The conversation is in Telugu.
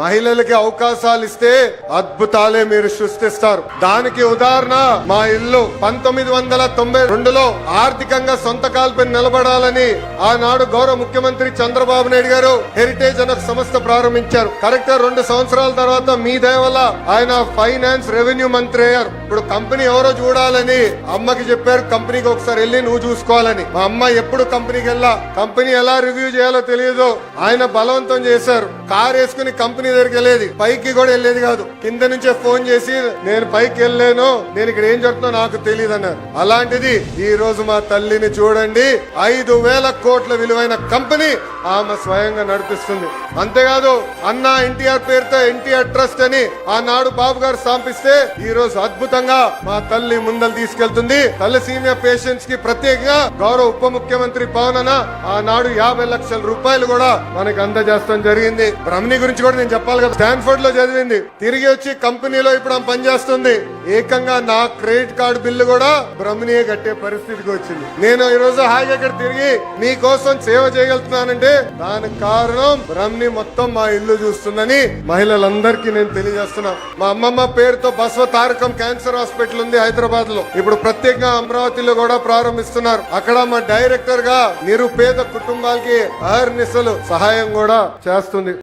మహిళలకి అవకాశాలు ఇస్తే అద్భుతాలే మీరు సృష్టిస్తారు. దానికి ఉదాహరణ మా ఇల్లు. 1992లో ఆర్థికంగా సొంత కాల్పై నిలబడాలని ఆనాడు గౌరవ ముఖ్యమంత్రి చంద్రబాబు నాయుడు గారు హెరిటేజ్ అనే సంస్థ ప్రారంభించారు. కరెక్ట్ 2 సంవత్సరాల తర్వాత మీ దయ వల్ల ఆయన ఫైనాన్స్ రెవెన్యూ మంత్రి అయ్యారు. ఇప్పుడు కంపెనీ ఎవరో చూడాలని అమ్మకి చెప్పారు, కంపెనీకి ఒకసారి వెళ్ళి నువ్వు చూసుకోవాలని. మా అమ్మ ఎప్పుడు కంపెనీకి వెళ్ళా, కంపెనీ ఎలా రివ్యూ చేయాలో తెలియదు. ఆయన బలవంతం చేశారు. కార్ వేసుకుని కంపెనీ దగ్గరికి వెళ్ళేది, పైకి కూడా వెళ్ళేది కాదు. కింద నుంచే ఫోన్ చేసి నేను పైకి వెళ్ళలేను, నేను ఇక్కడ ఏం జరుగుతుందో నాకు తెలియదు అన్నారు. అలాంటిది ఈ రోజు మా తల్లిని చూడండి, 5,000 కోట్ల విలువైన కంపెనీ ఆమె స్వయంగా నడిపిస్తుంది. అంతేకాదు అన్న ఎన్టీఆర్ పేరుతో ఎన్టీఆర్ ట్రస్ట్ అని ఆనాడు బాబు గారు స్థాపిస్తే ఈ రోజు అద్భుతంగా మా తల్లి ముందలు తీసుకెళ్తుంది. తలసీమియా పేషెంట్స్ కి ప్రత్యేకంగా గౌరవ ఉప ముఖ్యమంత్రి పవన్ అన్న ఆనాడు 50 లక్షల రూపాయలు కూడా మనకి అందజేస్తాం జరిగింది. బ్రహ్మణి గురించి కూడా నేను చెప్పాలి కదా, స్టాన్ఫోర్డ్ లో చదివింది, తిరిగి వచ్చి కంపెనీలో ఇప్పుడు ఆమె పనిచేస్తుంది. ఏకంగా నా క్రెడిట్ కార్డు బిల్లు కూడా బ్రహ్మణియే కట్టే పరిస్థితికి వచ్చింది. నేను ఈ రోజు హాయిగా ఇక్కడ తిరిగి మీకోసం సేవ చేయగలుగుతున్నానంటే దానికి కారణం బ్రహ్మణి మొత్తం మా ఇల్లు చూస్తుందని మహిళలందరికీ నేను తెలియజేస్తున్నా. మా అమ్మమ్మ పేరుతో బసవ తారకం క్యాన్సర్ హాస్పిటల్ ఉంది హైదరాబాద్ లో. ఇప్పుడు ప్రత్యేకంగా అమరావతిలో కూడా ప్రారంభిస్తున్నారు. అక్కడ మా డైరెక్టర్ గా నిరుపేద కుటుంబాలకి అహర్నిశలు సహాయం కూడా చేస్తుంది.